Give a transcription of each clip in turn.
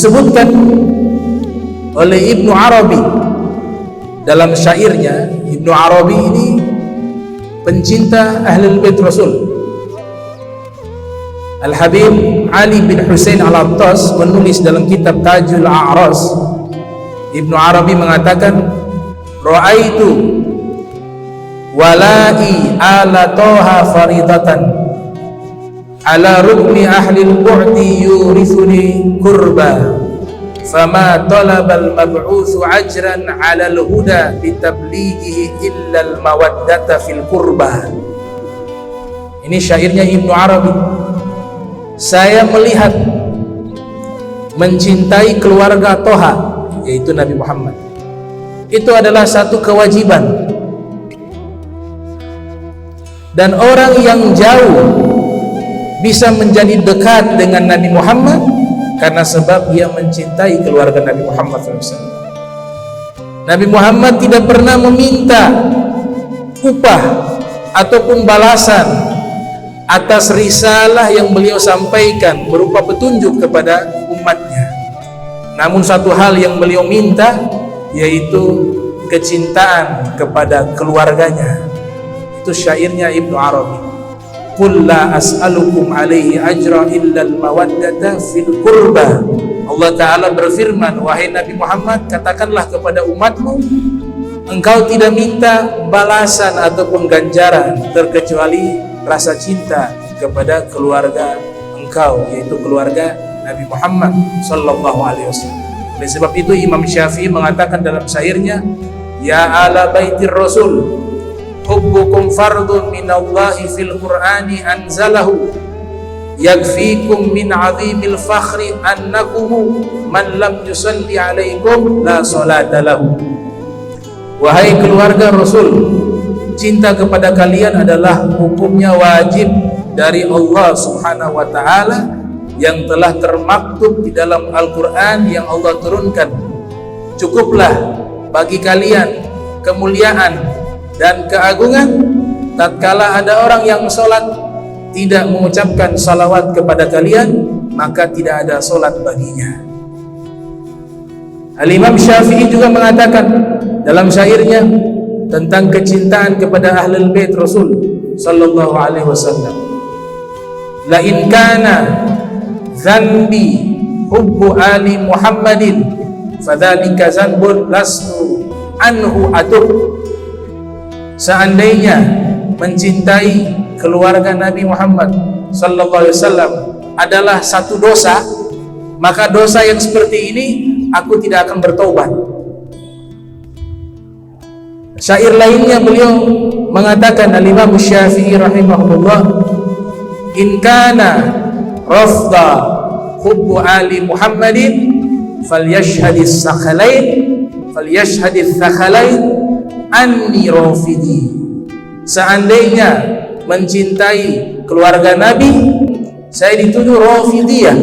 Disebutkan oleh Ibnu Arabi dalam syairnya. Ibnu Arabi ini pencinta Ahlul Bait Rasul. Al-Habib Ali bin Husain Al-Attas menulis dalam kitab Tajul A'ras. Ibnu Arabi mengatakan, ra'aitu walai ala toha faridatan ala rukmi ahli al-bu'di yurithuni kurba fama talabal mab'uthu ajran ala al-huda bitablighihi illa al-mawaddata fil kurba. Ini syairnya Ibnu Arabi. Saya melihat, mencintai keluarga Toha, yaitu Nabi Muhammad, itu adalah satu kewajiban. Dan orang yang jauh bisa menjadi dekat dengan Nabi Muhammad karena sebab ia mencintai keluarga Nabi Muhammad SAW. Nabi Muhammad tidak pernah meminta upah ataupun balasan atas risalah yang beliau sampaikan berupa petunjuk kepada umatnya. Namun satu hal yang beliau minta, yaitu kecintaan kepada keluarganya. Itu syairnya Ibnu Arabi. Qul la as'alukum alaihi ajra illa al-mawaddata fil qurba. Allah Ta'ala berfirman, wahai Nabi Muhammad, katakanlah kepada umatmu, engkau tidak minta balasan ataupun ganjaran terkecuali rasa cinta kepada keluarga engkau, yaitu keluarga Nabi Muhammad sallallahu alaihi wasallam. Oleh sebab itu Imam Syafi'i mengatakan dalam syairnya, ya ala baitir rasul hubbukum fardun minallahi fil qur'ani anzalahu yakfikum min azimil fakhri annakum man lam yusalli alaikum la salata lahu. Wahai keluarga Rasul, cinta kepada kalian adalah hukumnya wajib dari Allah Subhanahu wa Ta'ala yang telah termaktub di dalam Al-Quran yang Allah turunkan. Cukuplah bagi kalian kemuliaan dan keagungan tatkala ada orang yang sholat tidak mengucapkan salawat kepada kalian, maka tidak ada sholat baginya. Al-Imam Syafi'i juga mengatakan dalam syairnya tentang kecintaan kepada Ahlul Bait Rasul sallallahu alaihi wasallam, la in kana dzanbi hubbu ali Muhammadin fadzalika dzanbun lastu anhu atub. Seandainya mencintai keluarga Nabi Muhammad sallallahu alaihi wasallam adalah satu dosa, maka dosa yang seperti ini aku tidak akan bertobat. Syair lainnya beliau mengatakan, Al-Imam Syafi'i rahimahullah, in kana rafda hubbu ali Muhammadin falyashhadis sakhalain anni rafidi. Seandainya mencintai keluarga Nabi, saya dituduh Rafidiyah.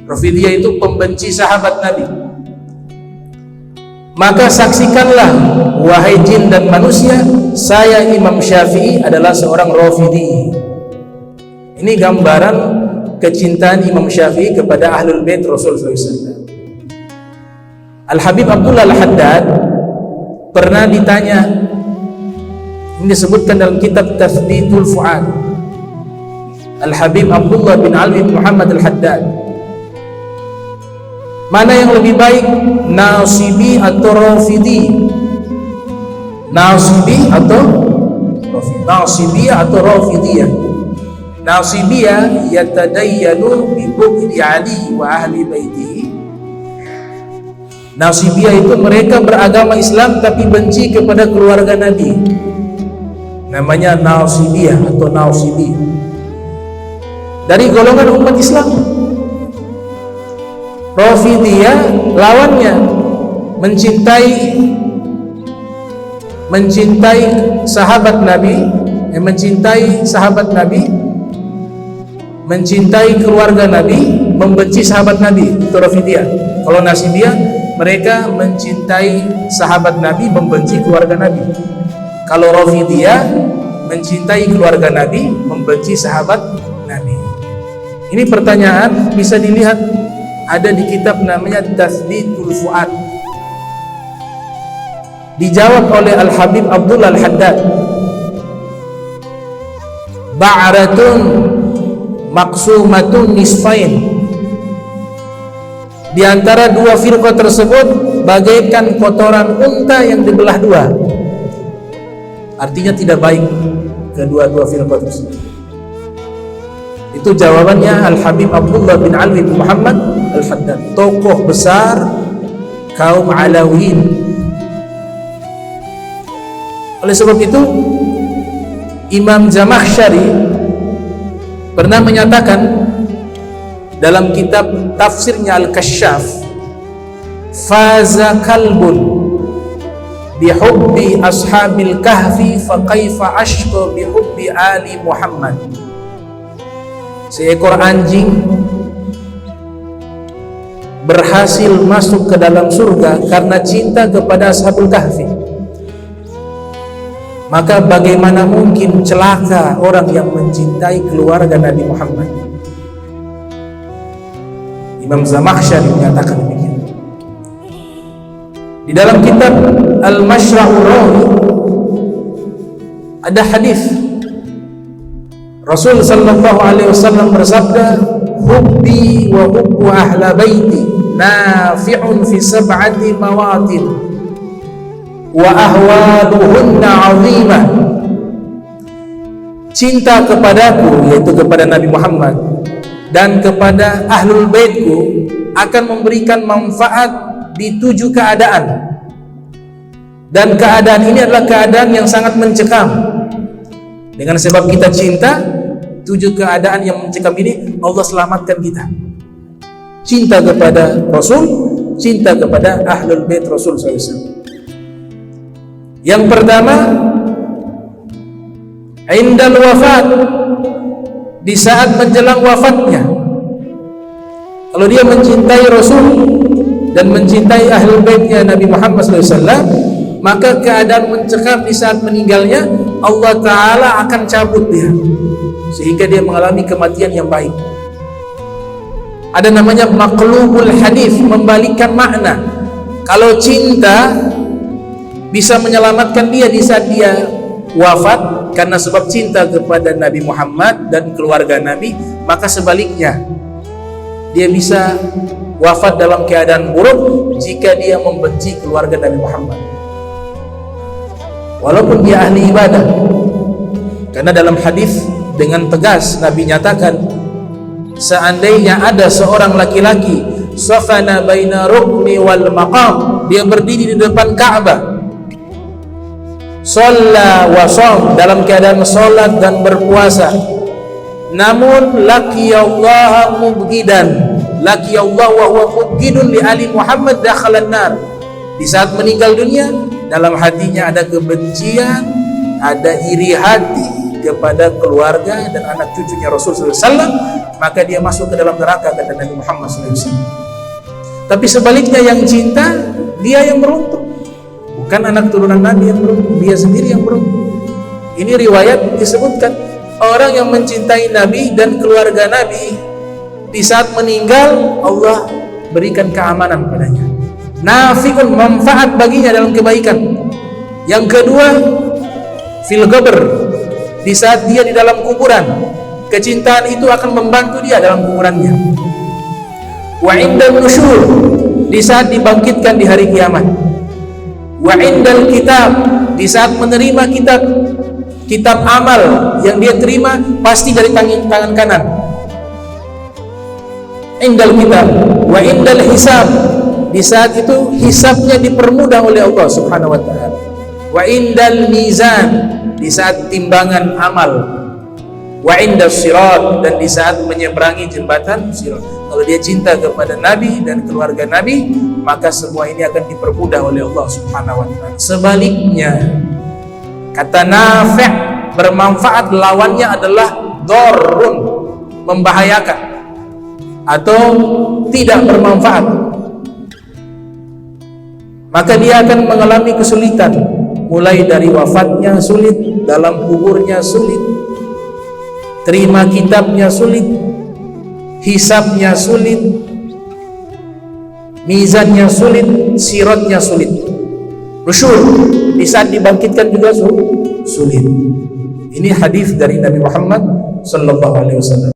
Rafidiyah itu pembenci sahabat Nabi. Maka saksikanlah wahai jin dan manusia, saya Imam Syafi'i adalah seorang Rafidi. Ini gambaran kecintaan Imam Syafi'i kepada Ahlul Bait Rasul SAW. Al-Habib Abdullah Al-Haddad pernah ditanya, ini disebutkan dalam kitab Tathbitul Fu'ad. Al-Habib Abdullah bin Ali bin Muhammad Al-Haddad, mana yang lebih baik, Nasibi atau Rafidi? Nasibi atau Rafidi? Nasibiyah atau Rafidiyah? Nasibiyah yatadayyanu bi bughdi Ali wa ahli baitihi. Nasibiyah itu mereka beragama Islam tapi benci kepada keluarga Nabi. Namanya Nasibiyah atau Nasibi. Dari golongan umat Islam. Rafidiyah lawannya, mencintai sahabat Nabi, mencintai keluarga Nabi, membenci sahabat Nabi. Itu Rafidiyah. Kalau Nasibiyah, mereka mencintai sahabat Nabi, membenci keluarga Nabi. Kalau Rafidiyah, mencintai keluarga Nabi, membenci sahabat Nabi. Ini pertanyaan bisa dilihat ada di kitab namanya Tasdidul Fuad. Dijawab oleh Al-Habib Abdullah Al-Haddad, ba'ratun maqsumatun nisfain. Di antara dua firqah tersebut bagaikan kotoran unta yang dibelah dua. Artinya tidak baik kedua-dua firqah tersebut. Itu jawabannya Al-Habib Abdullah bin Alwi bin Muhammad Al-Haddad, tokoh besar kaum Alawiyin. Oleh sebab itu Imam Zamakhsyari pernah menyatakan dalam kitab tafsirnya Al-Kasyaf, faza kalbun bihubbi ashabil kahfi faqaifa ashqa bihubbi ali Muhammad. Seekor anjing berhasil masuk ke dalam surga karena cinta kepada ashabul kahfi. Maka bagaimana mungkin celaka orang yang mencintai keluarga Nabi Muhammad? Imam Zamakhsyari menyatakan demikian. Di dalam kitab Al-Mashra'ur Rawi ada hadis Rasul sallallahu alaihi wasallam bersabda, hubbi wa hubbu ahla baiti nafi'un fi sab'ati mawatin wa ahwaluhunna 'azimah. Cinta kepadaku, yaitu kepada Nabi Muhammad, dan kepada ahlul baitku akan memberikan manfaat di 7 keadaan. Dan keadaan ini adalah keadaan yang sangat mencekam. Dengan sebab kita cinta, 7 keadaan yang mencekam ini Allah selamatkan kita. Cinta kepada Rasul, cinta kepada ahlul bait Rasul SAW. Yang pertama, indal wafat, di saat menjelang wafatnya. Kalau dia mencintai Rasul dan mencintai ahlul baitnya Nabi Muhammad SAW, maka keadaan mencekam di saat meninggalnya Allah Ta'ala akan cabut dia, sehingga dia mengalami kematian yang baik. Ada namanya maqlubul hadis, membalikkan makna. Kalau cinta bisa menyelamatkan dia di saat dia wafat karena sebab cinta kepada Nabi Muhammad dan keluarga Nabi, maka sebaliknya dia bisa wafat dalam keadaan buruk jika dia membenci keluarga Nabi Muhammad walaupun dia ahli ibadah. Karena dalam hadis dengan tegas Nabi nyatakan, seandainya ada seorang laki-laki safana baina rukni wal maqam, dia berdiri di depan Ka'bah, shalla wa shom, dalam keadaan salat dan berpuasa, namun laqiyallaha mubghidan, laqiyallahu wa huwa mubghidun li ali Muhammad dakhalan nar. Di saat meninggal dunia, dalam hatinya ada kebencian, ada iri hati kepada keluarga dan anak cucunya Rasul SAW, maka dia masuk ke dalam neraka, kata Nabi Muhammad SAW. Tapi sebaliknya yang cinta, dia yang beruntung, bukan anak turunan Nabi yang beruntung, dia sendiri yang beruntung. Ini riwayat disebutkan, orang yang mencintai Nabi dan keluarga Nabi, di saat meninggal Allah berikan keamanan padanya, nafi'un, manfaat baginya dalam kebaikan. Yang kedua, fil qabr, di saat dia di dalam kuburan, kecintaan itu akan membantu dia dalam kuburannya. Wa indal nusyur, di saat dibangkitkan di hari kiamat. Wa indal kitab, di saat menerima kitab amal yang dia terima pasti dari tangan kanan. Indal kitab. Wa indal hisab, di saat itu hisabnya dipermudah oleh Allah Subhanahu wa ta'ala. Wa indal mizan, di saat timbangan amal. Wa indas sirat, dan di saat menyeberangi jembatan sirat. Kalau dia cinta kepada Nabi dan keluarga Nabi, maka semua ini akan dipermudah oleh Allah Subhanahu wa ta'ala. Sebaliknya, kata Nafi', bermanfaat lawannya adalah dorun, membahayakan atau tidak bermanfaat, maka dia akan mengalami kesulitan, mulai dari wafatnya sulit, dalam kuburnya sulit, terima kitabnya sulit, hisabnya sulit, mizannya sulit, siratnya sulit, nusyur di saat dibangkitkan juga sulit. Ini hadis dari Nabi Muhammad sallallahu alaihi wasallam.